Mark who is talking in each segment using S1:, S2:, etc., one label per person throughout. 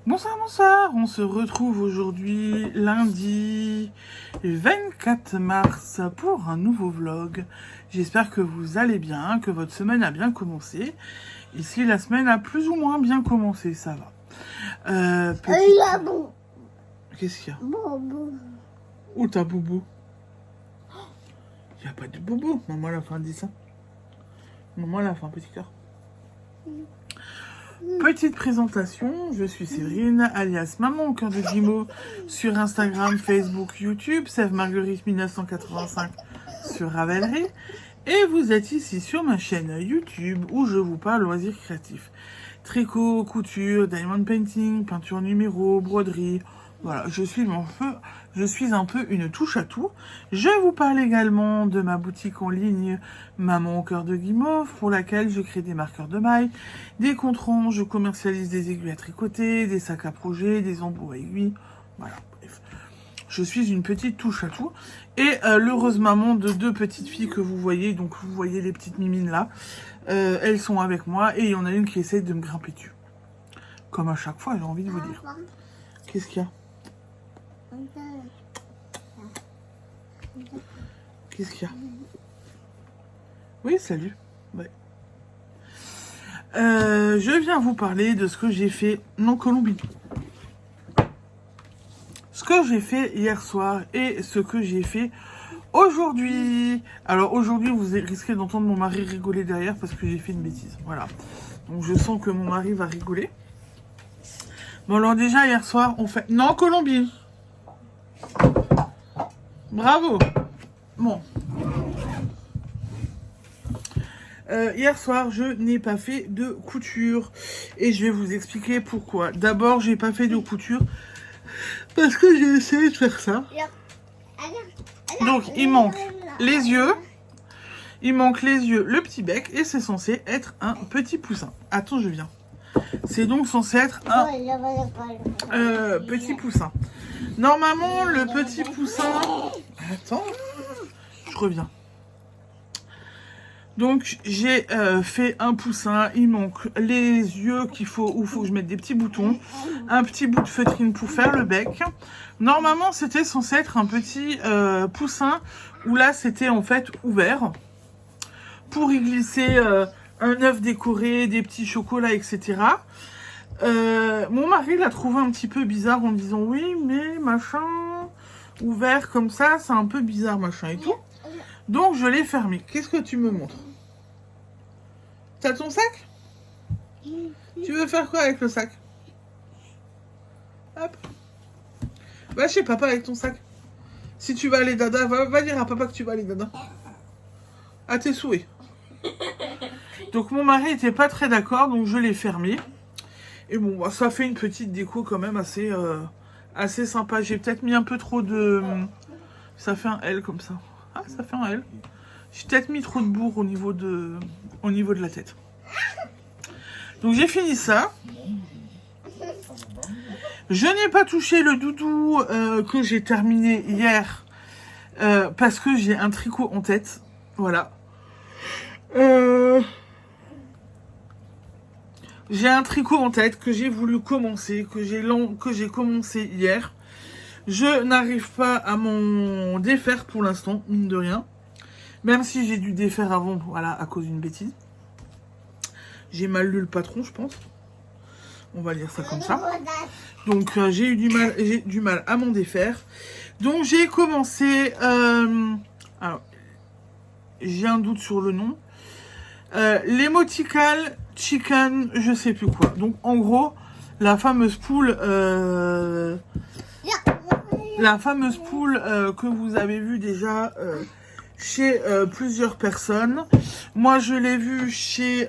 S1: Bonsoir, bonsoir, on se retrouve aujourd'hui lundi 24 mars pour un nouveau vlog. J'espère que vous allez bien, que votre semaine a bien commencé. Ici, la semaine a plus ou moins bien commencé, ça va. Qu'est-ce qu'il y a?
S2: Boubou.
S1: Où t'as boubou? Il n'y a pas de boubou. Maman, elle a fait un dessin. Maman, elle a fait un petit cœur. Petite présentation, je suis Séverine, alias Maman au cœur de Guimau, sur Instagram, Facebook, YouTube, Sève Marguerite 1985 sur Ravelry. Et vous êtes ici sur ma chaîne YouTube où je vous parle loisirs créatifs. Tricot, couture, diamond painting, peinture numéro, broderie. Voilà, je suis un peu une touche à tout. Je vous parle également de ma boutique en ligne Maman au cœur de Guimauve, pour laquelle je crée des marqueurs de mailles, des controns, je commercialise des aiguilles à tricoter, des sacs à projet, des embouts à aiguilles. Voilà, bref. Je suis une petite touche à tout. Et l'heureuse maman de deux petites filles que vous voyez, donc vous voyez les petites mimines là, elles sont avec moi et il y en a une qui essaie de me grimper dessus. Comme à chaque fois, j'ai envie de vous dire. Qu'est-ce qu'il y a? Qu'est-ce qu'il y a? Oui, salut. Ouais. Je viens vous parler de ce que j'ai fait en Colombie. Ce que j'ai fait hier soir et ce que j'ai fait aujourd'hui. Alors aujourd'hui, vous risquez d'entendre mon mari rigoler derrière parce que j'ai fait une bêtise. Voilà. Donc je sens que mon mari va rigoler. Bon alors déjà, hier soir, on fait... Non, Colombie. Bravo. Bon. Hier soir, je n'ai pas fait de couture. Et je vais vous expliquer pourquoi. D'abord, j'ai pas fait de couture parce que j'ai essayé de faire ça. Donc, il manque les yeux. Il manque les yeux, le petit bec. Et c'est censé être un petit poussin. Attends, je viens. C'est donc censé être un petit poussin. Normalement, le petit poussin... Attends, je reviens. Donc, j'ai fait un poussin. Il manque les yeux qu'il faut, où il faut que je mette des petits boutons. Un petit bout de feutrine pour faire le bec. Normalement, c'était censé être un petit poussin où là, c'était en fait ouvert. Pour y glisser un œuf décoré, des petits chocolats, etc. Mon mari l'a trouvé un petit peu bizarre en disant oui, mais machin, ouvert comme ça, c'est un peu bizarre, machin et tout. Donc je l'ai fermé. Qu'est-ce que tu me montres? T'as ton sac? Tu veux faire quoi avec le sac? Hop. Va chez papa avec ton sac. Si tu vas aller dada, va dire à papa que tu vas aller dada. À tes souhaits. Donc mon mari était pas très d'accord, donc je l'ai fermé. Et bon, bah, ça fait une petite déco quand même assez sympa. J'ai peut-être mis un peu trop de... Ça fait un L comme ça. Ah, ça fait un L. J'ai peut-être mis trop de bourre au niveau de la tête. Donc j'ai fini ça. Je n'ai pas touché le doudou que j'ai terminé hier. Parce que j'ai un tricot en tête. Voilà. J'ai un tricot en tête que j'ai voulu commencer, que j'ai commencé hier. Je n'arrive pas à m'en défaire pour l'instant, mine de rien. Même si j'ai dû défaire avant, voilà, à cause d'une bêtise. J'ai mal lu le patron, je pense. On va lire ça comme ça. Donc j'ai eu du mal à m'en défaire. Donc j'ai commencé... alors, j'ai un doute sur le nom. L'emotical chicken, je sais plus quoi. Donc en gros, la fameuse poule que vous avez vue déjà chez plusieurs personnes. Moi, je l'ai vue chez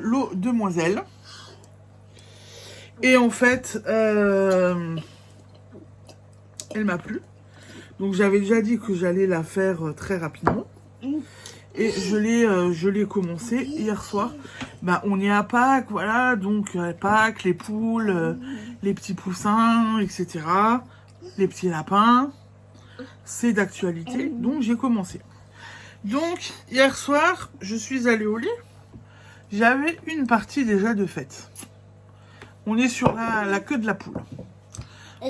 S1: l'eau demoiselle. Et en fait, elle m'a plu. Donc j'avais déjà dit que j'allais la faire très rapidement. Et je l'ai commencé hier soir. Bah, on est à Pâques, voilà. Donc Pâques, les poules, les petits poussins, etc. Les petits lapins. C'est d'actualité. Donc j'ai commencé. Donc hier soir, je suis allée au lit. J'avais une partie déjà de faite. On est sur la queue de la poule.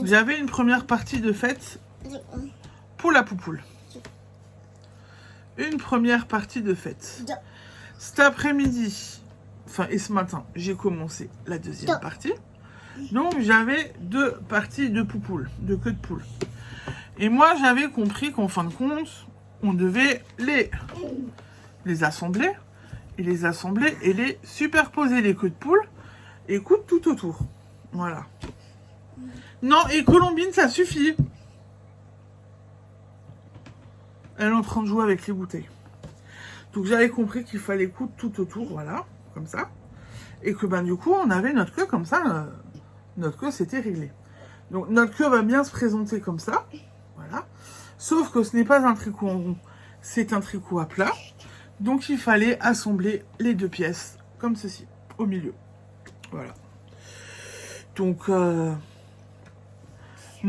S1: J'avais une première partie de fête poule à poupoule. Une première partie de fête. Cet après-midi, enfin et ce matin, j'ai commencé la deuxième partie. Donc j'avais 2 parties de poupoule, de queue de poule. Et moi j'avais compris qu'en fin de compte, on devait les assembler. Et les assembler et les superposer, les queues de poule. Et coupe tout autour. Voilà. Non, et Colombine, ça suffit. Elle est en train de jouer avec les bouteilles. Donc j'avais compris qu'il fallait coudre tout autour, voilà, comme ça. Et que ben du coup, on avait notre queue comme ça. Notre queue, c'était réglé. Donc notre queue va bien se présenter comme ça. Voilà. Sauf que ce n'est pas un tricot en rond, c'est un tricot à plat. Donc il fallait assembler les 2 pièces, comme ceci, au milieu. Voilà. Donc, mon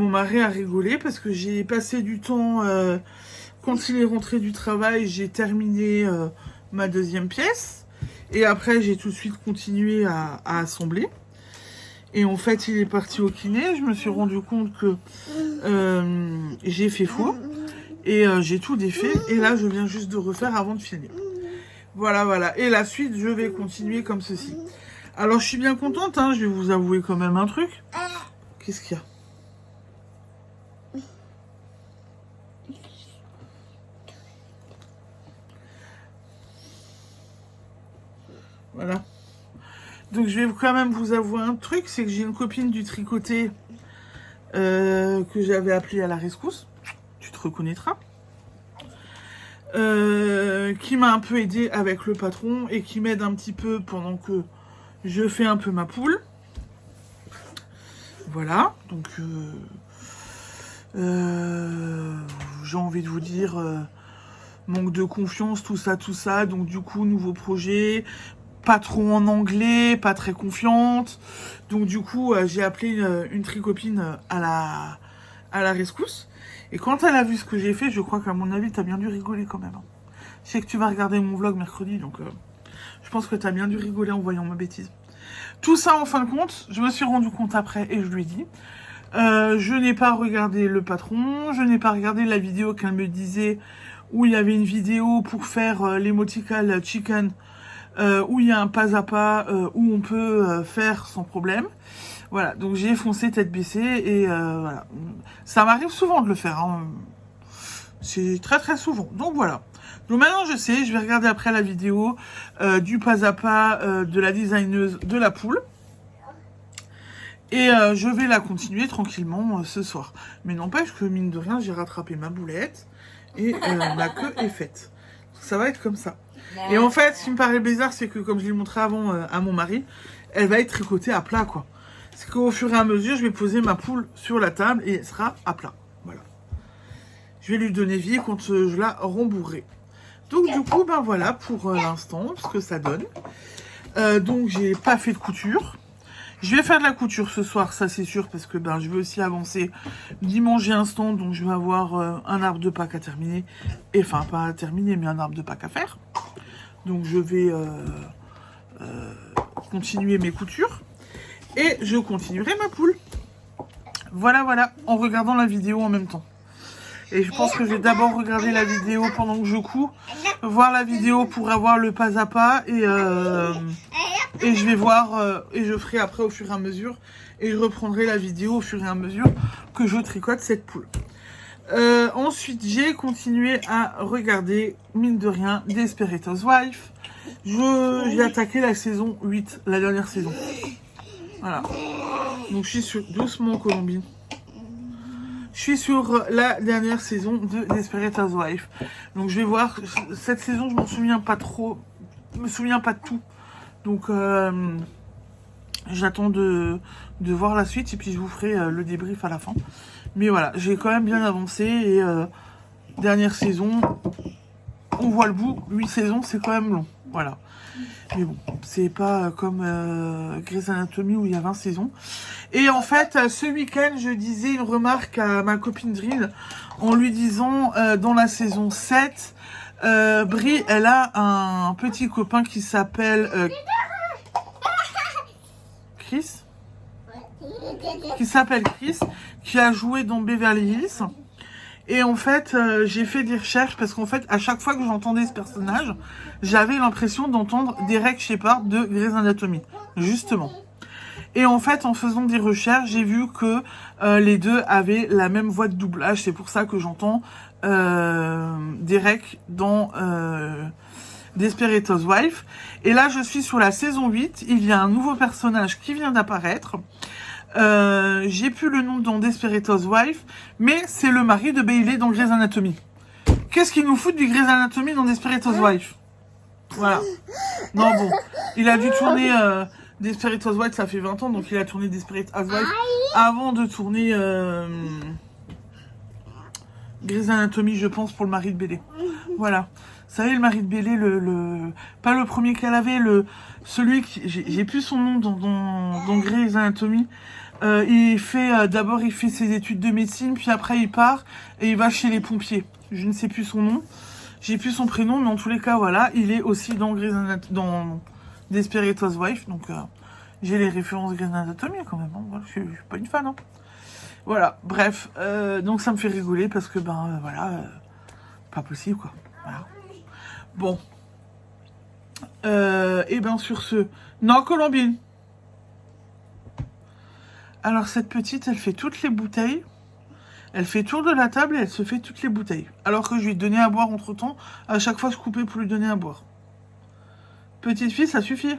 S1: mari a rigolé parce que j'ai passé du temps, quand il est rentré du travail, j'ai terminé ma 2e pièce. Et après, j'ai tout de suite continué à assembler. Et en fait, il est parti au kiné. Je me suis rendu compte que j'ai fait faux. Et j'ai tout défait. Et là, je viens juste de refaire avant de finir. Voilà, voilà. Et la suite, je vais continuer comme ceci. Alors, je suis bien contente, hein, je vais vous avouer quand même un truc. Qu'est-ce qu'il y a? Voilà. Donc, je vais quand même vous avouer un truc, c'est que j'ai une copine du tricoté que j'avais appelée à la rescousse. Tu te reconnaîtras. Qui m'a un peu aidé avec le patron et qui m'aide un petit peu pendant que je fais un peu ma poule. Voilà, donc j'ai envie de vous dire manque de confiance, tout ça. Donc du coup, nouveau projet, pas trop en anglais, pas très confiante. Donc du coup, j'ai appelé une tricopine à la rescousse. Et quand elle a vu ce que j'ai fait, je crois qu'à mon avis, t'as bien dû rigoler quand même. Je sais que tu vas regarder mon vlog mercredi, donc je pense que t'as bien dû rigoler en voyant ma bêtise. Tout ça, en fin de compte, je me suis rendu compte après et je lui ai dit. Je n'ai pas regardé le patron, je n'ai pas regardé la vidéo qu'elle me disait où il y avait une vidéo pour faire l'émotical chicken, où il y a un pas à pas, où on peut faire sans problème. Voilà, donc j'ai foncé tête baissée et voilà. Ça m'arrive souvent de le faire, hein. C'est très très souvent, donc voilà. Donc maintenant je sais, je vais regarder après la vidéo du pas à pas de la designeuse de la poule. Et je vais la continuer tranquillement ce soir. Mais n'empêche que mine de rien, j'ai rattrapé ma boulette et ma queue est faite. Ça va être comme ça. Et en fait, ce qui me paraît bizarre, c'est que comme je l'ai montré avant à mon mari, elle va être tricotée à plat, quoi. C'est qu'au fur et à mesure, je vais poser ma poule sur la table et elle sera à plat. Voilà. Je vais lui donner vie quand je la rembourrerai. Donc du coup, ben voilà pour l'instant, ce que ça donne. Donc j'ai pas fait de couture. Je vais faire de la couture ce soir, ça c'est sûr, parce que ben je veux aussi avancer. Dimanche j'ai un stand, donc je vais avoir un arbre de Pâques à terminer. Et, enfin, pas à terminer, mais un arbre de Pâques à faire. Donc je vais continuer mes coutures. Et je continuerai ma poule. Voilà, voilà, en regardant la vidéo en même temps. Et je pense que je vais d'abord regarder la vidéo pendant que je couds. Voir la vidéo pour avoir le pas à pas. Et je vais voir, et je ferai après au fur et à mesure. Et je reprendrai la vidéo au fur et à mesure que je tricote cette poule. Ensuite, j'ai continué à regarder, mine de rien, Desperate Housewives. J'ai attaqué la saison 8, la dernière saison. Voilà. Donc je suis sur... Doucement, Colombine. Je suis sur la dernière saison de Desperate Housewives. Donc je vais voir. Cette saison, je m'en souviens pas trop. Je me souviens pas de tout. Donc j'attends de voir la suite. Et puis je vous ferai le débrief à la fin. Mais voilà, j'ai quand même bien avancé. Et dernière saison, on voit le bout. 8 saisons, c'est quand même long. Voilà. Mais bon, c'est pas comme Grey's Anatomy où il y a 20 saisons. Et en fait, ce week-end, je disais une remarque à ma copine Drill en lui disant, dans la saison 7, Brie, elle a un petit copain qui s'appelle Chris. qui s'appelle Chris, qui a joué dans Beverly Hills. Et en fait, j'ai fait des recherches parce qu'en fait, à chaque fois que j'entendais ce personnage, j'avais l'impression d'entendre Derek Shepherd de Grey's Anatomy, justement. Et en fait, en faisant des recherches, j'ai vu que les deux avaient la même voix de doublage. C'est pour ça que j'entends Derek dans Desperate Housewives. Et là, je suis sur la saison 8. Il y a un nouveau personnage qui vient d'apparaître. J'ai plus le nom dans Desperate Housewives, mais c'est le mari de Bailey dans Grey's Anatomy. Qu'est-ce qu'il nous fout du Grey's Anatomy dans Desperate Housewives? Voilà. Non, bon. Il a dû tourner Desperate Housewives, ça fait 20 ans, donc il a tourné Desperate Housewives avant de tourner Grey's Anatomy, je pense, pour le mari de Bailey. Voilà. Vous savez, le mari de Bailey, pas le premier qu'elle avait, celui qui, j'ai plus son nom dans Grey's Anatomy. D'abord il fait ses études de médecine, puis après il part et il va chez les pompiers. Je ne sais plus son nom, j'ai plus son prénom, mais en tous les cas, voilà, il est aussi dans dans Desperate Housewives, donc j'ai les références Grey's Anatomy quand même. Hein. Voilà, je suis pas une fan. Hein. Voilà, bref, donc ça me fait rigoler parce que voilà, pas possible quoi. Voilà. Bon. Et ben sur ce, non Colombine. Alors cette petite, elle fait toutes les bouteilles. Elle fait tour de la table et elle se fait toutes les bouteilles. Alors que je lui ai donné à boire entre temps. À chaque fois je coupais pour lui donner à boire. Petite fille, ça suffit.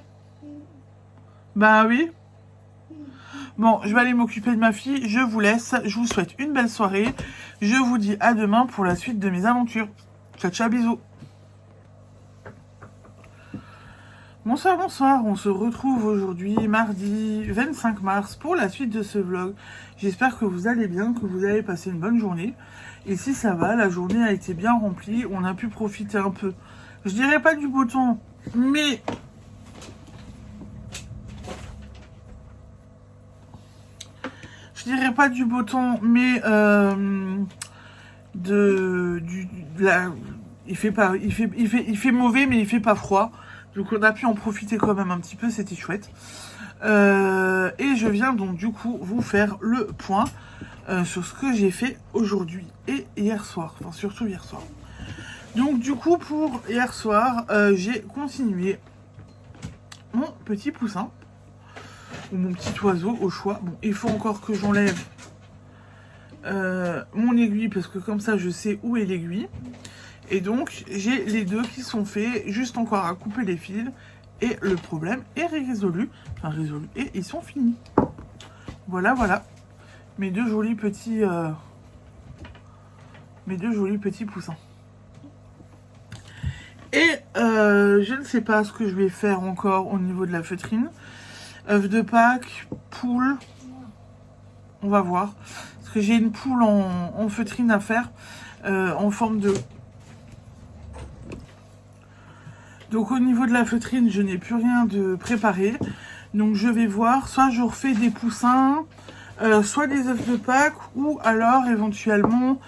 S1: Bah oui. Bon, je vais aller m'occuper de ma fille. Je vous laisse. Je vous souhaite une belle soirée. Je vous dis à demain pour la suite de mes aventures. Ciao, ciao, bisous. Bonsoir, bonsoir, on se retrouve aujourd'hui, mardi 25 mars, pour la suite de ce vlog. J'espère que vous allez bien, que vous avez passé une bonne journée. Et si ça va, la journée a été bien remplie, on a pu profiter un peu. Je dirais pas du beau temps, mais... il fait mauvais, mais il fait pas froid. Donc on a pu en profiter quand même un petit peu, c'était chouette. Et je viens donc du coup vous faire le point sur ce que j'ai fait aujourd'hui et hier soir. Enfin surtout hier soir. Donc du coup pour hier soir, j'ai continué mon petit poussin. Ou mon petit oiseau au choix. Bon, il faut encore que j'enlève mon aiguille parce que comme ça je sais où est l'aiguille. Et donc, j'ai les deux qui sont faits, juste encore à couper les fils. Et le problème est résolu. Enfin, résolu. Et ils sont finis. Voilà, voilà. Mes deux jolis petits poussins. Et je ne sais pas ce que je vais faire encore au niveau de la feutrine. Œufs de Pâques, poule. On va voir. Parce que j'ai une poule en feutrine à faire. En forme de... Donc au niveau de la feutrine, je n'ai plus rien de préparé. Donc je vais voir, soit je refais des poussins, soit des œufs de Pâques, ou alors éventuellement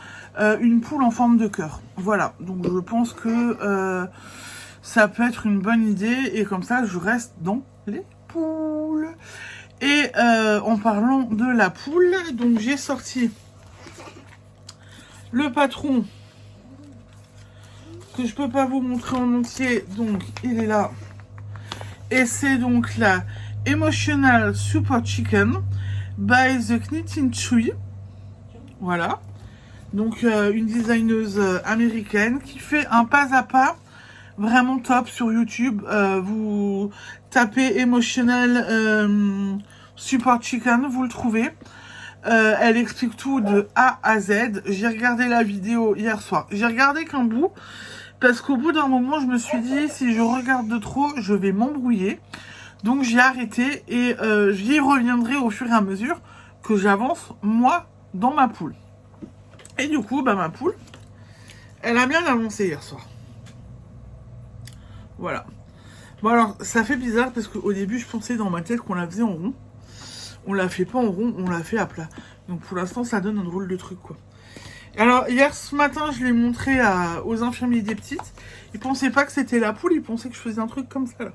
S1: une poule en forme de cœur. Voilà, donc je pense que ça peut être une bonne idée. Et comme ça, je reste dans les poules. Et en parlant de la poule, donc j'ai sorti le patron que je peux pas vous montrer en entier, donc il est là. Et c'est donc la Emotional Super Chicken by The Knitting Tree. Voilà. Donc une designeuse américaine qui fait un pas à pas vraiment top sur YouTube. Vous tapez Emotional Super Chicken, vous le trouvez. Elle explique tout de A à Z. J'ai regardé la vidéo hier soir. J'ai regardé qu'un bout. Parce qu'au bout d'un moment, je me suis dit, si je regarde de trop, je vais m'embrouiller. Donc j'ai arrêté et j'y reviendrai au fur et à mesure que j'avance, moi, dans ma poule. Et du coup, ma poule, elle a bien avancé hier soir. Voilà. Bon alors, ça fait bizarre parce qu'au début, je pensais dans ma tête qu'on la faisait en rond. On la fait pas en rond, on la fait à plat. Donc pour l'instant, ça donne un drôle de truc, quoi. Alors, hier, ce matin, je l'ai montré aux infirmiers des petites. Ils pensaient pas que c'était la poule, ils pensaient que je faisais un truc comme ça, là.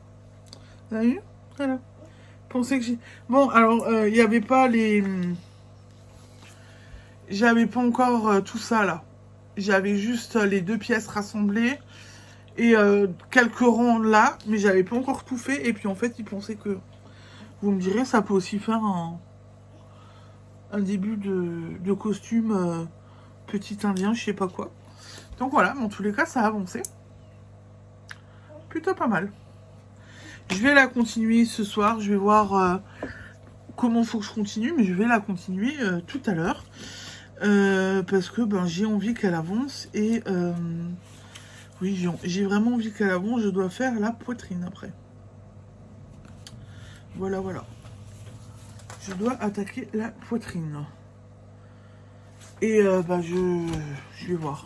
S1: Vous avez vu? Voilà. Pensez que j'ai... Bon, alors, il n'y avait pas les... J'avais pas encore tout ça, là. J'avais juste les 2 pièces rassemblées et quelques ronds là, mais j'avais pas encore tout fait. Et puis, en fait, ils pensaient que... Vous me direz, ça peut aussi faire un début de costume petit indien, je sais pas quoi. Donc voilà, mais en tous les cas, ça a avancé. Plutôt pas mal. Je vais la continuer ce soir. Je vais voir comment faut que je continue, mais je vais la continuer tout à l'heure. Parce que ben, j'ai envie qu'elle avance. Et oui, j'ai vraiment envie qu'elle avance. Je dois faire la poitrine après. Voilà, voilà. Je dois attaquer la poitrine. Et bah, je vais voir.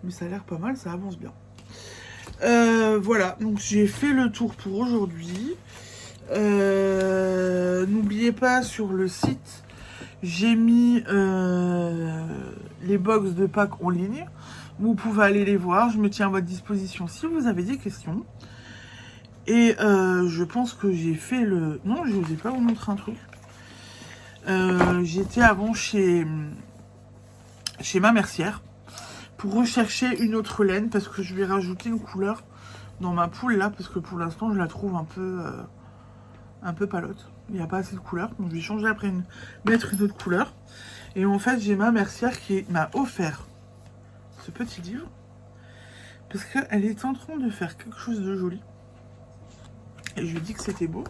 S1: Mais ça a l'air pas mal, ça avance bien. Voilà, donc j'ai fait le tour pour aujourd'hui. N'oubliez pas, sur le site, j'ai mis les box de Pâques en ligne. Vous pouvez aller les voir. Je me tiens à votre disposition si vous avez des questions. Et je pense que j'ai fait le... Non, je vous ai pas vous montrer un truc. J'étais avant chez ma mercière pour rechercher une autre laine parce que je vais rajouter une couleur dans ma poule là parce que pour l'instant je la trouve un peu palote. Il n'y a pas assez de couleur, donc je vais changer après, mettre une autre couleur. Et en fait j'ai ma mercière qui m'a offert ce petit livre parce qu'elle est en train de faire quelque chose de joli. Et je lui ai dit que c'était beau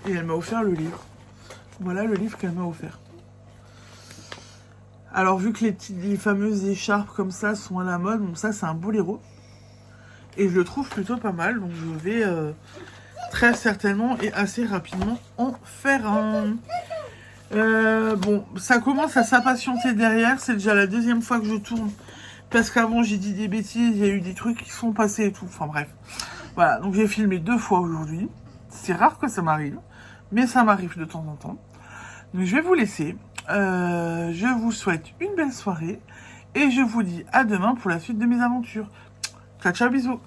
S1: et elle m'a offert le livre. Voilà le livre qu'elle m'a offert. Alors, vu que les fameuses écharpes comme ça sont à la mode, bon, ça, c'est un boléro. Et je le trouve plutôt pas mal. Donc, je vais très certainement et assez rapidement en faire un. Bon, ça commence à s'impatienter derrière. C'est déjà la 2e fois que je tourne. Parce qu'avant, j'ai dit des bêtises. Il y a eu des trucs qui sont passés et tout. Enfin, bref. Voilà, donc j'ai filmé 2 fois aujourd'hui. C'est rare que ça m'arrive. Mais ça m'arrive de temps en temps. Donc, je vais vous laisser. Je vous souhaite une belle soirée et je vous dis à demain pour la suite de mes aventures. Ciao, ciao, bisous.